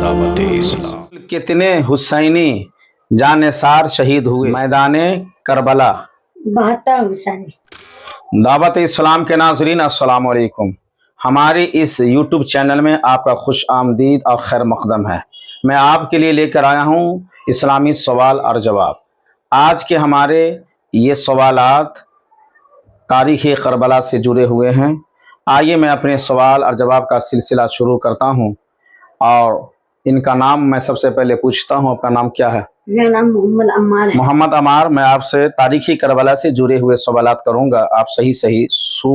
दावत इस्लाम। कितने हुसैनी जानिसार शहीद हुए मैदाने करबला। 72 हुसैनी। दावत इस्लाम के नाज़रीन अस्सलाम वालेकुम। हमारे इस YouTube चैनल में आपका खुश आमदीद और खैर मक़दम है। मैं आपके लिए लेकर आया हूँ इस्लामी सवाल और जवाब। आज के हमारे ये सवालात तारीख़ करबला से जुड़े हुए हैं। आइए मैं अपने सवाल और जवाब का सिलसिला शुरू करता हूँ और इनका नाम मैं सबसे पहले पूछता हूँ। आपका नाम क्या है? मेरा नाम मोहम्मद अम्मार है। मोहम्मद अम्मार, मैं आपसे तारीख़ी करबला से जुड़े हुए सवालात करूँगा। आप सही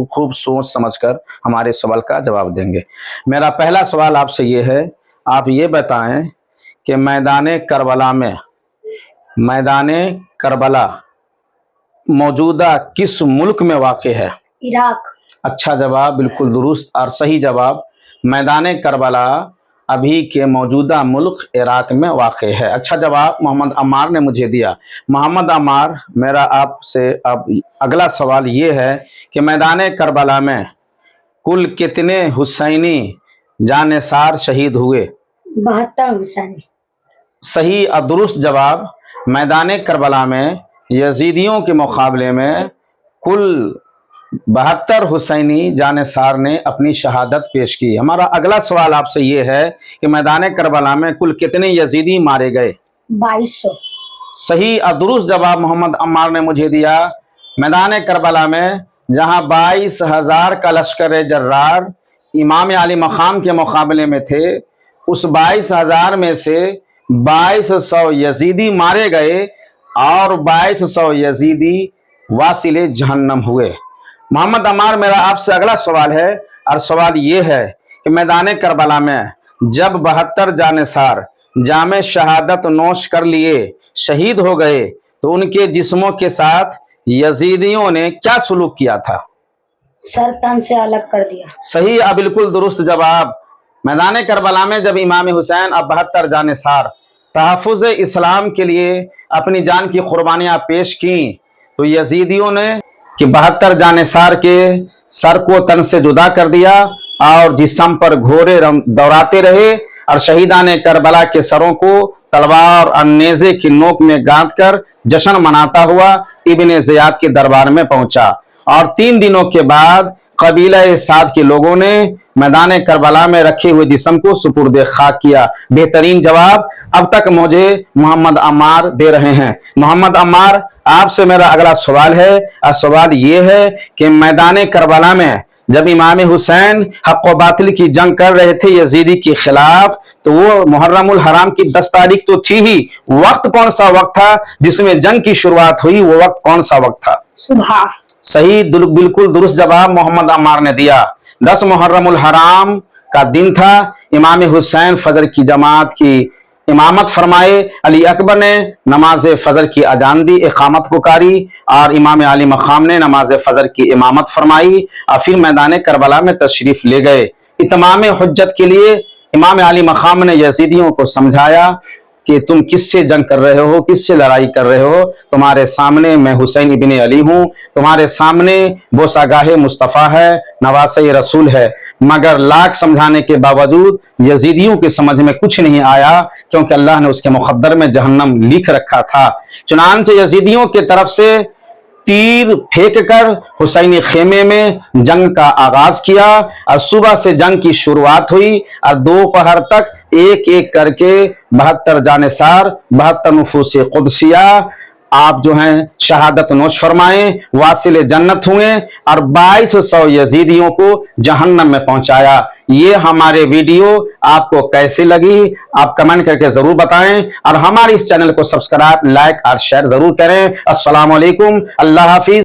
खूब सोच समझकर हमारे सवाल का जवाब देंगे। मेरा पहला सवाल आपसे ये है, आप ये बताएं कि मैदान करबला मौजूदा किस मुल्क में वाक़ है? इराक। अच्छा जवाब, बिल्कुल दुरुस्त और सही जवाब। मैदान करबला अभी के मौजूदा मुल्क इराक में वाक़ है। अच्छा जवाब मोहम्मद अम्मार ने मुझे दिया। मोहम्मद अम्मार, मेरा आपसे अब अगला सवाल ये है कि मैदान करबला में कुल कितने हुसैनी जानिसार शहीद हुए? 72 हुसैनी। सही और दुरुस्त जवाब। मैदान करबला में यजीदियों के मुकाबले में कुल 72 हुसैनी जानिसार ने अपनी शहादत पेश की। हमारा अगला सवाल आपसे ये है कि मैदान करबला में कुल कितने यजीदी मारे गए? 2200। सही और दुरुस्त जवाब मोहम्मद अम्मार ने मुझे दिया। मैदान करबला में जहां 22,000 का लश्कर जर्रार इमाम अली मकाम के मुकाबले में थे, उस 22,000 में से 2200 यजीदी मारे गए और 2200 यजीदी वासिले जहन्नम हुए। मोहम्मद अम्मार, मेरा आपसे अगला सवाल है और सवाल ये है कि मैदान करबला में जब 72 जानिसार जामे शहादत नोश कर लिए शहीद हो गए तो उनके जिस्मों के साथ यजीदियों ने क्या सुलूक किया था? सर तन से अलग कर दिया। सही और बिल्कुल दुरुस्त जवाब। मैदान करबला में जब इमाम हुसैन और 72 जानिसार तहफ़्फ़ुज़ इस्लाम के लिए अपनी जान की कुर्बानियाँ पेश की तो यजीदियों ने कि 72 जानिसार के सर को तन से जुदा कर दिया और जिस्म पर घोड़े दौड़ाते रहे और शहीदान करबला के सरों को तलवार और नेज़े की नोक में गांथ कर जश्न मनाता हुआ इब्ने ज़ियाद के दरबार में पहुंचा और 3 दिनों के बाद कबीला साद के लोगों ने मैदान करबला में रखे हुए जिस्म को सुपुर्द खाक किया। बेहतरीन जवाब अब तक मुझे मोहम्मद अम्मार दे रहे हैं। मोहम्मद अम्मार, आपसे मेरा अगला सवाल है और सवाल ये है कि मैदान करबला में जब इमाम हुसैन हक व बातिल की जंग कर रहे थे यजीदी के खिलाफ, तो वो मुहर्रमुल हराम की 10 तारीख तो थी ही, वक्त कौन सा वक्त था जिसमें जंग की शुरुआत हुई? वो वक्त कौन सा वक्त था? सुबह। सही बिल्कुल दुरुस्त जवाब मोहम्मद अम्मार ने दिया। 10 मुहर्रमुल हराम का दिन था। इमाम हुसैन फजर की जमात की इमामत फरमाए। अली अकबर ने नमाज फजर की अजान दी, इकामत पुकारी और इमाम अली मकाम ने नमाज फजर की इमामत फरमाई और फिर मैदान करबला में तशरीफ ले गए। इतमाम हुज्जत के लिए इमाम अली मकाम ने यजीदियों को समझाया कि तुम किससे जंग कर रहे हो, किससे लड़ाई कर रहे हो? तुम्हारे सामने मैं हुसैन इब्ने अली हूँ, तुम्हारे सामने बोसागाहे मुस्तफ़ा है, नवासे रसूल है। मगर लाख समझाने के बावजूद यजीदियों की समझ में कुछ नहीं आया, क्योंकि अल्लाह ने उसके मुक़द्दर में जहन्नम लिख रखा था। चुनांचे यजीदियों की तरफ से तीर फेंक कर हुसैनी खेमे में जंग का आगाज किया और सुबह से जंग की शुरुआत हुई और दोपहर तक एक एक करके 72 जानिसार 72 नुफूस कुदसिया आप जो हैं शहादत नोश फरमाए, वासिले जन्नत हुए और 2200 यजीदियों को जहन्नम में पहुंचाया। ये हमारे वीडियो आपको कैसे लगी आप कमेंट करके जरूर बताएं और हमारे इस चैनल को सब्सक्राइब, लाइक और शेयर जरूर करें। अस्सलाम वालेकुम, अल्लाह हाफिज।